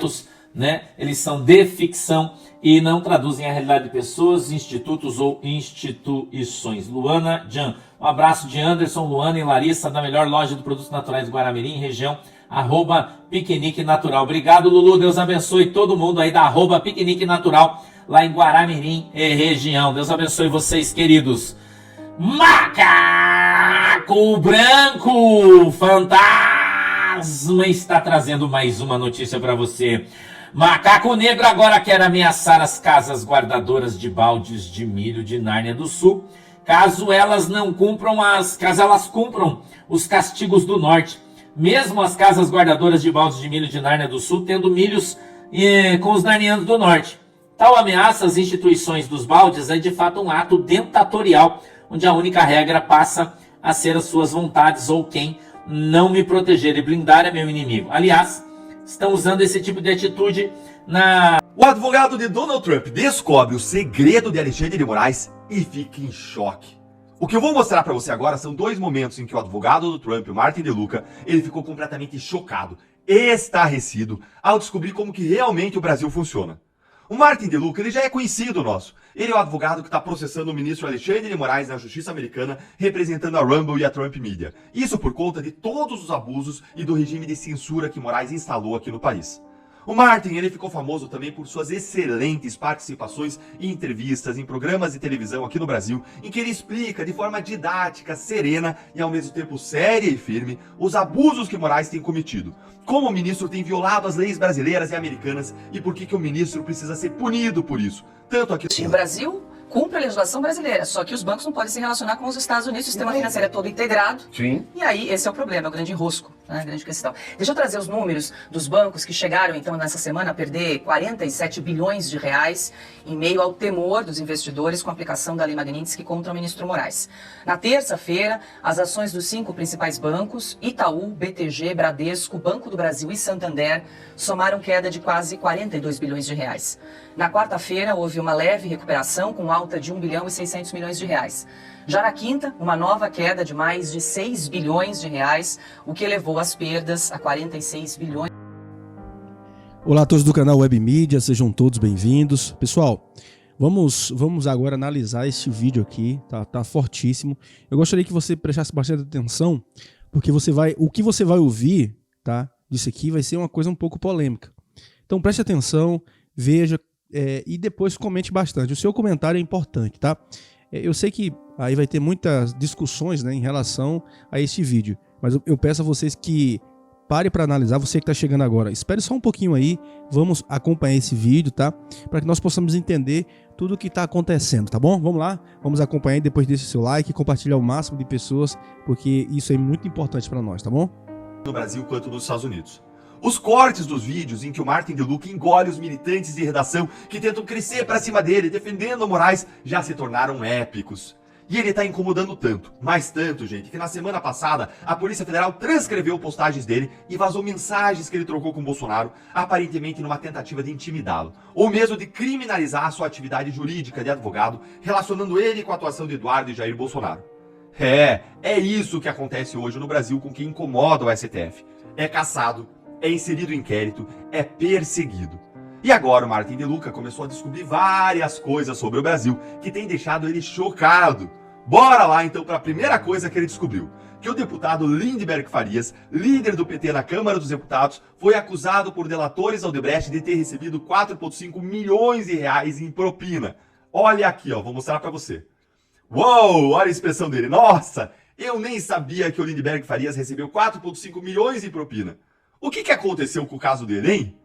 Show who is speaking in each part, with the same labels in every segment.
Speaker 1: fatos, né, eles são de ficção e não traduzem a realidade de pessoas, institutos ou instituições. Luana Jan, um abraço de Anderson, Luana e Larissa, da melhor loja de produtos naturais do Guaramirim, região, @Piquenique Natural. Obrigado, Lulu, Deus abençoe todo mundo aí da @Piquenique Natural, lá em Guaramirim, região. Deus abençoe vocês, queridos. Macaco Branco Fantasma está trazendo mais uma notícia para você. Macaco Negro agora quer ameaçar as casas guardadoras de baldes de milho de Nárnia do Sul, caso elas cumpram os castigos do norte. Mesmo as casas guardadoras de baldes de milho de Nárnia do Sul tendo milhos com os narnianos do norte. Tal ameaça às instituições dos baldes é de fato um ato ditatorial, onde a única regra passa a ser as suas vontades ou quem não me proteger e blindar é meu inimigo. Aliás, estão usando esse tipo de atitude na...
Speaker 2: O advogado de Donald Trump descobre o segredo de Alexandre de Moraes e fica em choque. O que eu vou mostrar para você agora são dois momentos em que o advogado do Trump, o Martin DeLuca, ele ficou completamente chocado, estarrecido, ao descobrir como que realmente o Brasil funciona. O Martin DeLuca, ele já é conhecido nosso. Ele é o advogado que está processando o ministro Alexandre de Moraes na Justiça Americana, representando a Rumble e a Trump Media. Isso por conta de todos os abusos e do regime de censura que Moraes instalou aqui no país. O Martin, ele ficou famoso também por suas excelentes participações em entrevistas, em programas de televisão aqui no Brasil, em que ele explica de forma didática, serena e ao mesmo tempo séria e firme os abusos que Moraes tem cometido. Como o ministro tem violado as leis brasileiras e americanas e por que o ministro precisa ser punido por isso. Tanto aqui...
Speaker 3: O Brasil cumpre a legislação brasileira, só que os bancos não podem se relacionar com os Estados Unidos, o sistema financeiro é todo integrado.
Speaker 2: Sim.
Speaker 3: E aí esse é o problema, é o grande enrosco, né, a grande questão. Deixa eu trazer os números dos bancos que chegaram então nessa semana a perder 47 bilhões de reais em meio ao temor dos investidores com a aplicação da Lei Magnitsky contra o ministro Moraes. Na terça-feira, as ações dos 5 principais bancos, Itaú, BTG, Bradesco, Banco do Brasil e Santander, somaram queda de quase 42 bilhões de reais. Na quarta-feira, houve uma leve recuperação com alta de 1 bilhão e 600 milhões de reais. Já na quinta, uma nova queda de mais de 6 bilhões de reais, o que elevou as perdas a 46 bilhões.
Speaker 4: Olá a todos do canal Web Mídia, sejam todos bem-vindos. Pessoal, vamos agora analisar este vídeo aqui, tá fortíssimo. Eu gostaria que você prestasse bastante atenção, porque o que você vai ouvir, tá, disso aqui vai ser uma coisa um pouco polêmica. Então preste atenção, veja, e depois comente bastante. O seu comentário é importante, tá? Eu sei que aí vai ter muitas discussões, né, em relação a este vídeo, mas eu peço a vocês que pare para analisar, você que está chegando agora. Espere só um pouquinho aí, vamos acompanhar esse vídeo, tá? Para que nós possamos entender tudo o que está acontecendo, tá bom? Vamos lá, vamos acompanhar e depois deixe seu like, compartilhar o máximo de pessoas, porque isso é muito importante para nós, tá bom?
Speaker 2: No Brasil quanto nos Estados Unidos. Os cortes dos vídeos em que o Martin DeLuca engole os militantes de redação que tentam crescer para cima dele, defendendo o Moraes, já se tornaram épicos. E ele tá incomodando tanto, mas tanto, gente, que na semana passada a Polícia Federal transcreveu postagens dele e vazou mensagens que ele trocou com Bolsonaro, aparentemente numa tentativa de intimidá-lo, ou mesmo de criminalizar a sua atividade jurídica de advogado, relacionando ele com a atuação de Eduardo e Jair Bolsonaro. É isso que acontece hoje no Brasil com quem incomoda o STF. É caçado, é inserido em inquérito, é perseguido. E agora o Martin DeLuca começou a descobrir várias coisas sobre o Brasil que tem deixado ele chocado. Bora lá então para a primeira coisa que ele descobriu. Que o deputado Lindeberg Farias, líder do PT na Câmara dos Deputados, foi acusado por delatores Odebrecht de ter recebido 4,5 milhões de reais em propina. Olha aqui, ó, vou mostrar para você. Uou, olha a expressão dele. Nossa, eu nem sabia que o Lindeberg Farias recebeu 4,5 milhões em propina. O que aconteceu com o caso dele, hein?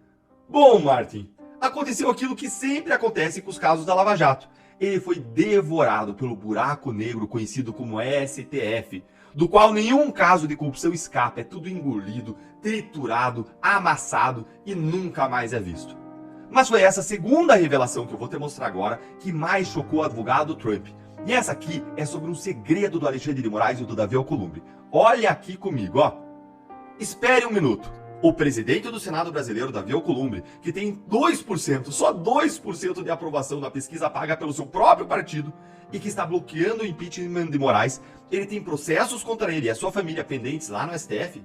Speaker 2: Bom, Martin, aconteceu aquilo que sempre acontece com os casos da Lava Jato. Ele foi devorado pelo buraco negro conhecido como STF, do qual nenhum caso de corrupção escapa, é tudo engolido, triturado, amassado e nunca mais é visto. Mas foi essa segunda revelação que eu vou te mostrar agora que mais chocou o advogado Trump. E essa aqui é sobre um segredo do Alexandre de Moraes e do Davi Alcolumbre. Olha aqui comigo, ó. Espere um minuto. O presidente do Senado brasileiro, Davi Alcolumbre, que tem 2%, só 2% de aprovação na pesquisa paga pelo seu próprio partido e que está bloqueando o impeachment de Moraes, ele tem processos contra ele e a sua família pendentes lá no STF?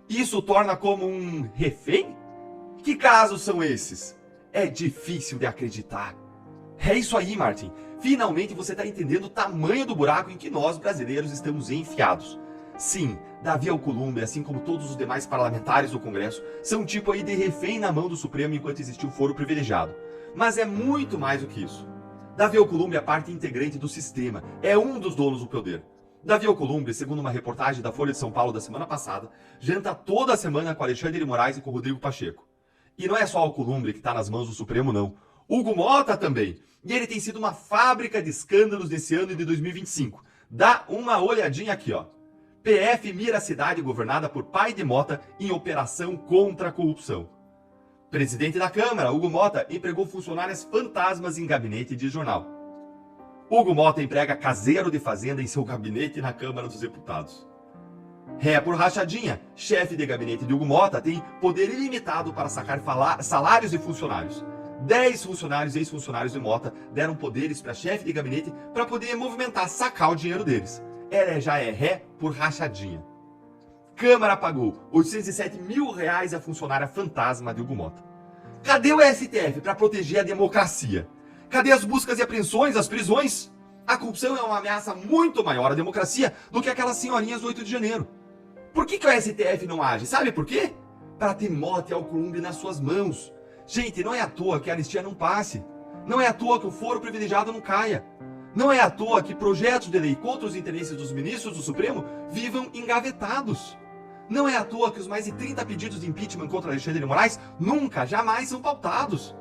Speaker 2: Isso o torna como um refém? Que casos são esses? É difícil de acreditar. É isso aí, Martin. Finalmente você está entendendo o tamanho do buraco em que nós, brasileiros, estamos enfiados. Sim, Davi Alcolumbre, assim como todos os demais parlamentares do Congresso, são um tipo aí de refém na mão do Supremo enquanto existiu foro privilegiado. Mas é muito mais do que isso. Davi Alcolumbre é parte integrante do sistema, é um dos donos do poder. Davi Alcolumbre, segundo uma reportagem da Folha de São Paulo da semana passada, janta toda semana com Alexandre de Moraes e com Rodrigo Pacheco. E não é só Alcolumbre que está nas mãos do Supremo, não. Hugo Mota também. E ele tem sido uma fábrica de escândalos nesse ano de 2025. Dá uma olhadinha aqui, ó. PF mira a cidade governada por pai de Mota em operação contra a corrupção. Presidente da Câmara, Hugo Mota, empregou funcionárias fantasmas em gabinete de jornal. Hugo Mota emprega caseiro de fazenda em seu gabinete na Câmara dos Deputados. Ré por rachadinha, chefe de gabinete de Hugo Mota tem poder ilimitado para sacar salários de funcionários. 10 funcionários e ex-funcionários de Mota deram poderes para chefe de gabinete para poder movimentar, sacar o dinheiro deles. Ela já é ré por rachadinha. Câmara pagou R$807 mil a funcionária fantasma de Hugo Mota. Cadê o STF para proteger a democracia? Cadê as buscas e apreensões, as prisões? A corrupção é uma ameaça muito maior à democracia do que aquelas senhorinhas do 8 de janeiro. Por que o STF não age? Sabe por quê? Para ter Mota e Alcolumbre nas suas mãos. Gente, não é à toa que a anistia não passe. Não é à toa que o foro privilegiado não caia. Não é à toa que projetos de lei contra os interesses dos ministros do Supremo vivam engavetados. Não é à toa que os mais de 30 pedidos de impeachment contra Alexandre de Moraes nunca, jamais são pautados.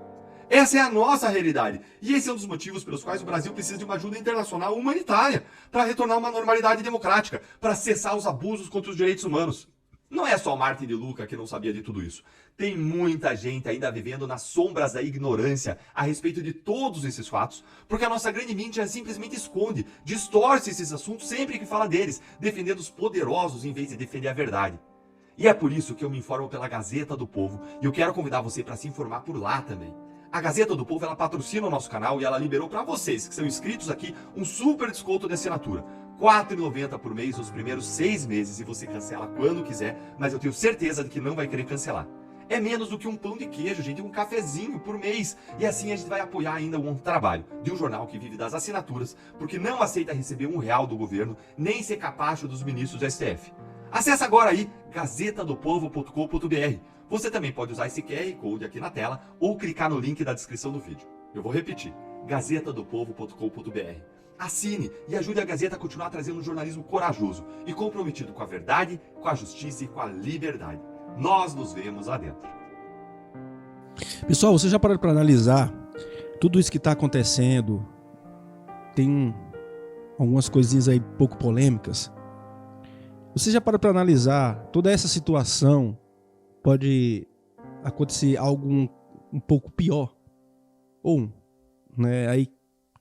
Speaker 2: Essa é a nossa realidade. E esse é um dos motivos pelos quais o Brasil precisa de uma ajuda internacional humanitária para retornar uma normalidade democrática, para cessar os abusos contra os direitos humanos. Não é só Martin de Luca que não sabia de tudo isso. Tem muita gente ainda vivendo nas sombras da ignorância a respeito de todos esses fatos, porque a nossa grande mídia simplesmente esconde, distorce esses assuntos sempre que fala deles, defendendo os poderosos em vez de defender a verdade. E é por isso que eu me informo pela Gazeta do Povo, e eu quero convidar você para se informar por lá também. A Gazeta do Povo, ela patrocina o nosso canal e ela liberou para vocês, que são inscritos aqui, um super desconto de assinatura. R$ 4,90 por mês nos primeiros 6 meses e você cancela quando quiser, mas eu tenho certeza de que não vai querer cancelar. É menos do que um pão de queijo, gente, um cafezinho por mês. E assim a gente vai apoiar ainda um trabalho de um jornal que vive das assinaturas, porque não aceita receber R$1 do governo, nem ser capacho dos ministros do STF. Acesse agora aí, gazetadopovo.com.br. Você também pode usar esse QR Code aqui na tela ou clicar no link da descrição do vídeo. Eu vou repetir, gazetadopovo.com.br. Assine e ajude a Gazeta a continuar trazendo um jornalismo corajoso e comprometido com a verdade, com a justiça e com a liberdade. Nós nos vemos lá dentro.
Speaker 4: Pessoal, você já parou para analisar tudo isso que está acontecendo? Tem algumas coisinhas aí pouco polêmicas. Você já parou para analisar toda essa situação? Pode acontecer algo um pouco pior. Ou, né, aí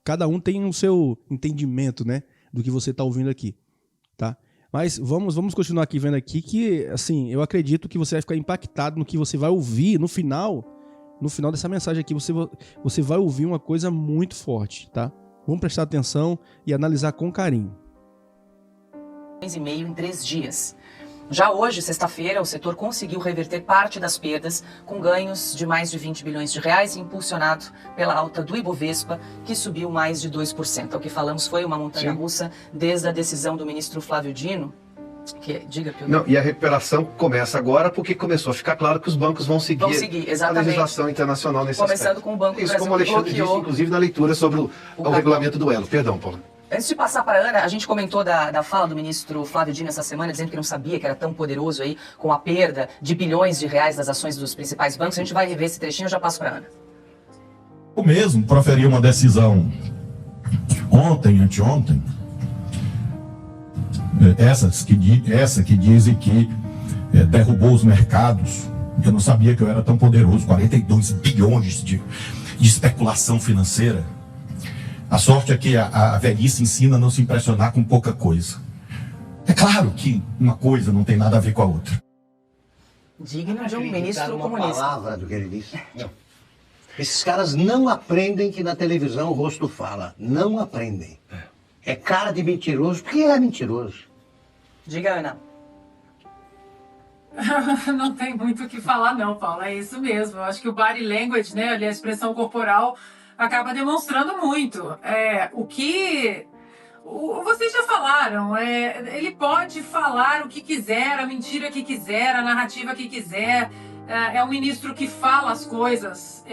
Speaker 4: cada um tem o seu entendimento, né, do que você está ouvindo aqui, tá? Mas vamos continuar aqui vendo aqui que, assim, eu acredito que você vai ficar impactado no que você vai ouvir no final dessa mensagem aqui. Você vai ouvir uma coisa muito forte, tá? Vamos prestar atenção e analisar com carinho.
Speaker 3: E meio em 3 dias. Já hoje, sexta-feira, o setor conseguiu reverter parte das perdas com ganhos de mais de 20 bilhões de reais, impulsionado pela alta do Ibovespa, que subiu mais de 2%. O que falamos foi uma montanha-russa desde a decisão do ministro Flávio Dino. Diga, Pedro.
Speaker 5: Não, e a recuperação começa agora porque começou a ficar claro que os bancos vão seguir a legislação internacional nesse
Speaker 3: começando
Speaker 5: aspecto.
Speaker 3: Com o Banco do
Speaker 5: Isso,
Speaker 3: Brasil,
Speaker 5: como o Alexandre
Speaker 3: bloqueou
Speaker 5: disse, inclusive na leitura sobre o regulamento do Elo. Perdão, Paulo.
Speaker 3: Antes de passar para a Ana, a gente comentou da fala do ministro Flávio Dino essa semana, dizendo que não sabia que era tão poderoso aí, com a perda de bilhões de reais das ações dos principais bancos. A gente vai rever esse trechinho, eu já passo para a Ana.
Speaker 6: O mesmo proferiu uma decisão ontem, anteontem, essa que dizem que derrubou os mercados. Eu não sabia que eu era tão poderoso, 42 bilhões de especulação financeira. A sorte é que a velhice ensina a não se impressionar com pouca coisa. É claro que uma coisa não tem nada a ver com a outra.
Speaker 3: Digno de um ministro comunista.
Speaker 7: Palavra do que ele disse. Não. Esses caras não aprendem que na televisão o rosto fala. Não aprendem. É cara de mentiroso porque é mentiroso.
Speaker 3: Diga, Ana.
Speaker 8: Não tem muito o que falar não, Paulo, é isso mesmo. Eu acho que o body language, né, ali a expressão corporal, acaba demonstrando muito. Vocês já falaram, ele pode falar o que quiser, a mentira que quiser, a narrativa que quiser. É um ministro que fala as coisas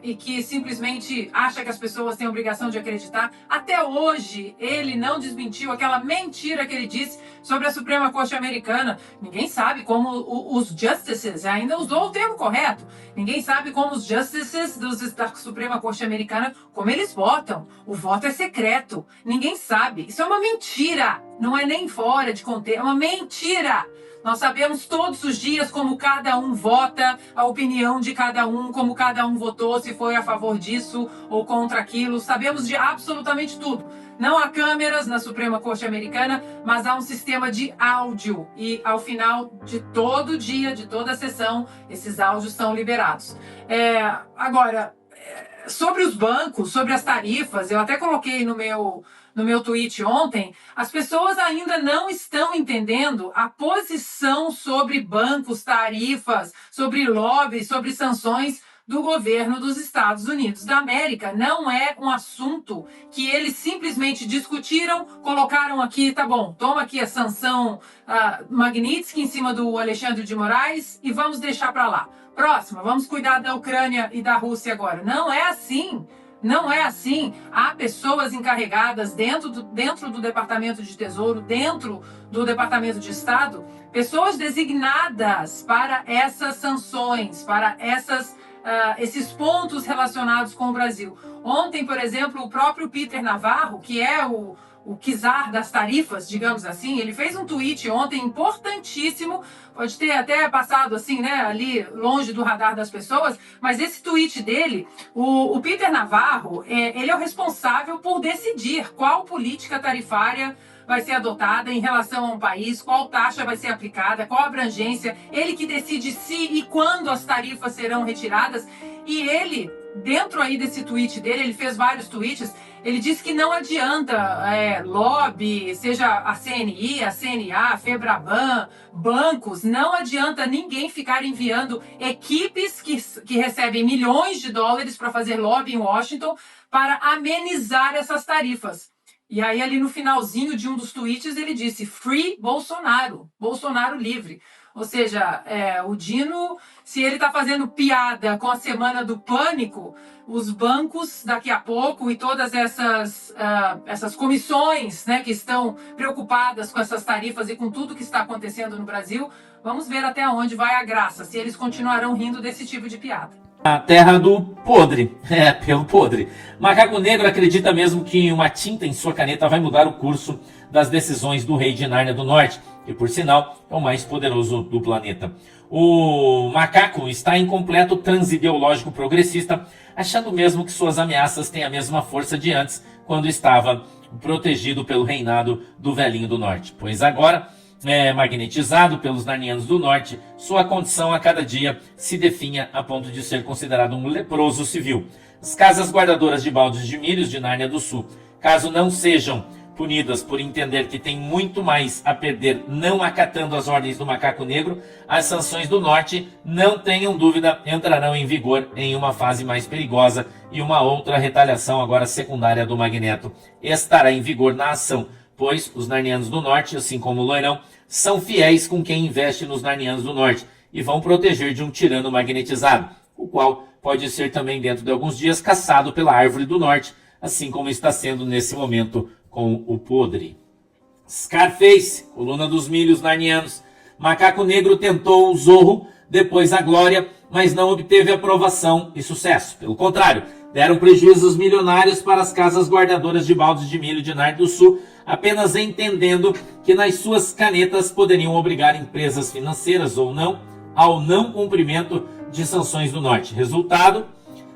Speaker 8: e que simplesmente acha que as pessoas têm a obrigação de acreditar. Até hoje, ele não desmentiu aquela mentira que ele disse sobre a Suprema Corte Americana. Ninguém sabe como os justices, ainda usou o termo correto, ninguém sabe como os justices da Suprema Corte Americana, como eles votam. O voto é secreto, ninguém sabe. Isso é uma mentira, não é nem fora de contexto, é uma mentira. Nós sabemos todos os dias como cada um vota, a opinião de cada um, como cada um votou, se foi a favor disso ou contra aquilo. Sabemos de absolutamente tudo. Não há câmeras na Suprema Corte Americana, mas há um sistema de áudio. E ao final de todo dia, de toda a sessão, esses áudios são liberados. Agora, sobre os bancos, sobre as tarifas, eu até coloquei no meu tweet ontem, as pessoas ainda não estão entendendo a posição sobre bancos, tarifas, sobre lobby, sobre sanções do governo dos Estados Unidos da América. Não é um assunto que eles simplesmente discutiram, colocaram aqui, tá bom, toma aqui a sanção Magnitsky em cima do Alexandre de Moraes e vamos deixar para lá. Próxima, vamos cuidar da Ucrânia e da Rússia agora. Não é assim. Não é assim. Há pessoas encarregadas dentro do Departamento de Tesouro, dentro do Departamento de Estado, pessoas designadas para essas sanções, para esses pontos relacionados com o Brasil. Ontem, por exemplo, o próprio Peter Navarro, que é o czar das tarifas, digamos assim, ele fez um tweet ontem importantíssimo, pode ter até passado assim, né, ali longe do radar das pessoas, mas esse tweet dele, o Peter Navarro, ele é o responsável por decidir qual política tarifária vai ser adotada em relação a um país, qual taxa vai ser aplicada, qual abrangência, ele que decide se e quando as tarifas serão retiradas. E ele, dentro aí desse tweet dele, ele fez vários tweets, ele disse que não adianta lobby, seja a CNI, a CNA, a FEBRABAN, bancos, não adianta ninguém ficar enviando equipes que recebem milhões de dólares para fazer lobby em Washington para amenizar essas tarifas. E aí ali no finalzinho de um dos tweets ele disse Free Bolsonaro, Bolsonaro livre. Ou seja, o Dino, se ele está fazendo piada com a semana do pânico, os bancos daqui a pouco e todas essas comissões, né, que estão preocupadas com essas tarifas e com tudo que está acontecendo no Brasil, vamos ver até onde vai a graça, se eles continuarão rindo desse tipo de piada.
Speaker 1: A terra do podre, pelo podre. Macaco Negro acredita mesmo que uma tinta em sua caneta vai mudar o curso das decisões do rei de Nárnia do Norte, que por sinal é o mais poderoso do planeta. O macaco está em completo transe ideológico progressista, achando mesmo que suas ameaças têm a mesma força de antes, quando estava protegido pelo reinado do velhinho do norte. Pois agora, magnetizado pelos narnianos do norte, sua condição a cada dia se definha a ponto de ser considerado um leproso civil. As casas guardadoras de baldes de milhos de Nárnia do Sul, caso não sejam punidas por entender que tem muito mais a perder não acatando as ordens do Macaco Negro, as sanções do norte, não tenham dúvida, entrarão em vigor em uma fase mais perigosa e uma outra retaliação agora secundária do Magneto estará em vigor na ação, pois os narnianos do norte, assim como o Loirão, são fiéis com quem investe nos narnianos do norte e vão proteger de um tirano magnetizado, o qual pode ser também dentro de alguns dias caçado pela árvore do norte, assim como está sendo nesse momento com o podre. Scarface, coluna dos milhos narnianos. Macaco Negro tentou o Zorro, depois a Glória, mas não obteve aprovação e sucesso. Pelo contrário, deram prejuízos milionários para as casas guardadoras de baldes de milho de Nárnia do Sul, apenas entendendo que nas suas canetas poderiam obrigar empresas financeiras ou não ao não cumprimento de sanções do norte. Resultado,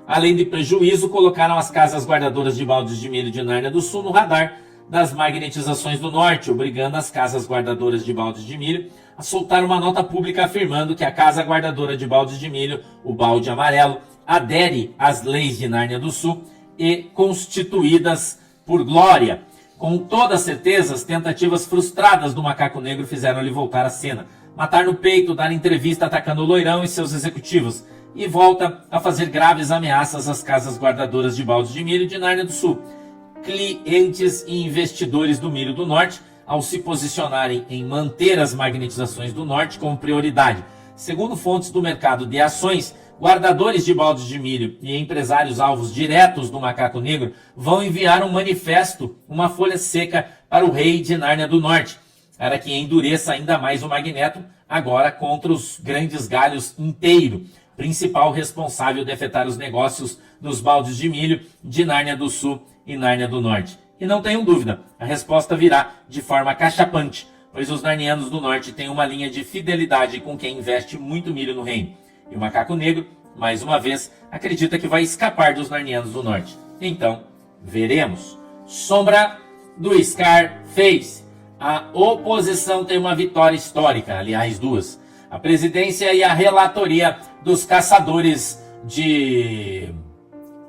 Speaker 1: além de prejuízo, colocaram as casas guardadoras de baldes de milho de Nárnia do Sul no radar das magnetizações do norte, obrigando as casas guardadoras de baldes de milho a soltar uma nota pública afirmando que a casa guardadora de baldes de milho, o balde amarelo, adere às leis de Nárnia do Sul e constituídas por Glória. Com toda certeza, as tentativas frustradas do Macaco Negro fizeram-lhe voltar à cena. matar no peito, dar entrevista atacando o Loirão e seus executivos, e volta a fazer graves ameaças às casas guardadoras de balde de milho de Nárnia do Sul. Clientes e investidores do milho do Norte, ao se posicionarem em manter as magnetizações do Norte como prioridade. Segundo fontes do mercado de ações, guardadores de baldes de milho e empresários alvos diretos do Macaco Negro vão enviar um manifesto, uma folha seca, para o rei de Nárnia do Norte, para que endureça ainda mais o magneto, agora contra os grandes galhos inteiro, principal responsável de afetar os negócios dos baldes de milho de Nárnia do Sul e Nárnia do Norte. E não tenham dúvida, a resposta virá de forma cachapante, pois os narnianos do Norte têm uma linha de fidelidade com quem investe muito milho no reino. E o Macaco Negro, mais uma vez, acredita que vai escapar dos narnianos do Norte. Então, veremos. Sombra do Scarface. A oposição tem uma vitória histórica, aliás, duas. A presidência e a relatoria dos caçadores de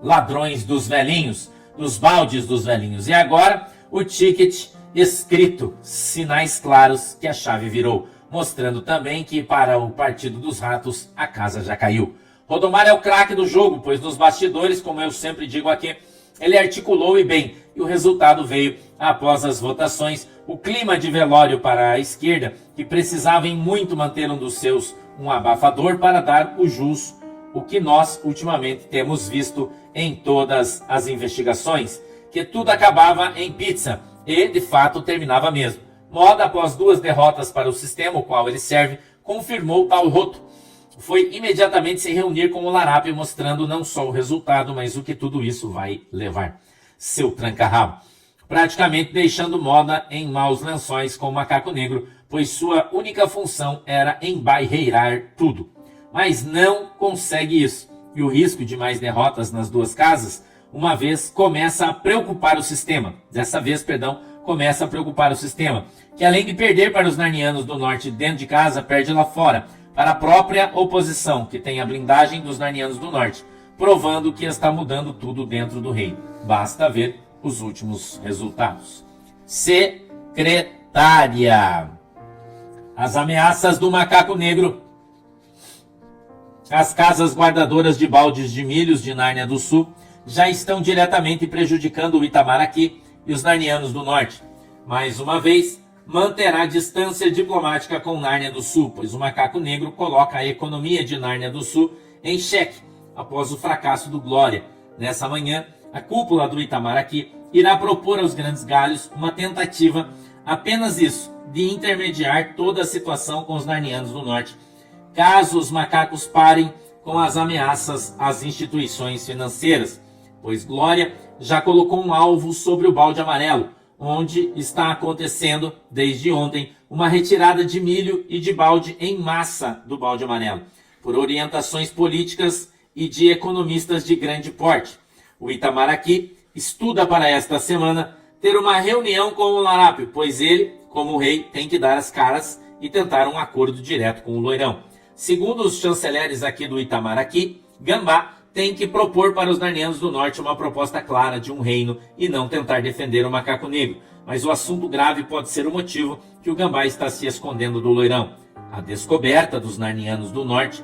Speaker 1: ladrões dos velhinhos, dos baldes dos velhinhos. E agora, o ticket escrito, sinais claros que a chave virou, mostrando também que para o Partido dos Ratos a casa já caiu. Rodomar é o craque do jogo, pois nos bastidores, como eu sempre digo aqui, ele articulou e bem, e o resultado veio após as votações. O clima de velório para a esquerda, que precisava em muito manter um abafador para dar o jus, o que nós ultimamente temos visto em todas as investigações, que tudo acabava em pizza, e de fato terminava mesmo. Moda, após 2 derrotas para o sistema, o qual ele serve, confirmou tal roto. Foi imediatamente se reunir com o Larápio, mostrando não só o resultado, mas o que tudo isso vai levar. Seu tranca-rabo. Praticamente deixando Moda em maus lençóis com o Macaco Negro, pois sua única função era embairreirar tudo. Mas não consegue isso. E o risco de mais derrotas nas 2 casas, uma vez começa a preocupar o sistema. Começa a preocupar o sistema, que além de perder para os narnianos do Norte dentro de casa, perde lá fora, para a própria oposição, que tem a blindagem dos narnianos do Norte, provando que está mudando tudo dentro do reino. Basta ver os últimos resultados. Secretária. As ameaças do Macaco Negro. As casas guardadoras de baldes de milhos de Nárnia do Sul já estão diretamente prejudicando o Itamaraqui e os narnianos do Norte. Mais uma vez, manterá distância diplomática com Nárnia do Sul, pois o Macaco Negro coloca a economia de Nárnia do Sul em xeque após o fracasso do Glória. Nessa manhã, a cúpula do Itamaraqui irá propor aos grandes galhos uma tentativa, apenas isso, de intermediar toda a situação com os narnianos do Norte, caso os macacos parem com as ameaças às instituições financeiras, pois Glória já colocou um alvo sobre o balde amarelo, onde está acontecendo, desde ontem, uma retirada de milho e de balde em massa do balde amarelo, por orientações políticas e de economistas de grande porte. O Itamaraqui estuda para esta semana ter uma reunião com o Larápio, pois ele, como rei, tem que dar as caras e tentar um acordo direto com o Loirão. Segundo os chanceleres aqui do Itamaraqui, Gambá tem que propor para os narnianos do Norte uma proposta clara de um reino e não tentar defender o Macaco Negro. Mas o assunto grave pode ser o motivo que o Gambá está se escondendo do Loirão. A descoberta dos narnianos do Norte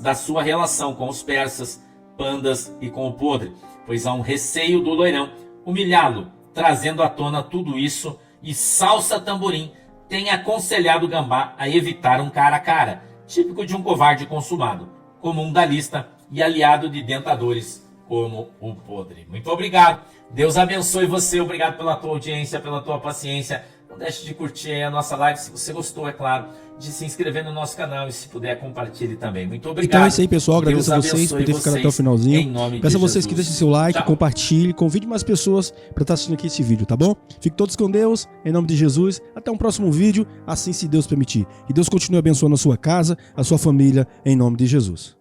Speaker 1: da sua relação com os persas, pandas e com o podre, pois há um receio do Loirão humilhá-lo, trazendo à tona tudo isso, e Salsa Tamborim tem aconselhado Gambá a evitar um cara a cara, típico de um covarde consumado, comum da lista e aliado de dentadores como o podre. Muito obrigado, Deus abençoe você, obrigado pela tua audiência, pela tua paciência. Não deixe de curtir a nossa live, se você gostou, é claro, de se inscrever no nosso canal e se puder, compartilhe também. Muito obrigado.
Speaker 4: Então é isso aí, pessoal. Agradeço a vocês por terem ficado até o finalzinho. Peço a vocês que deixem seu like, compartilhe, convide mais pessoas para estar assistindo aqui esse vídeo, tá bom? Fiquem todos com Deus, em nome de Jesus. Até um próximo vídeo, assim se Deus permitir. E Deus continue abençoando a sua casa, a sua família, em nome de Jesus.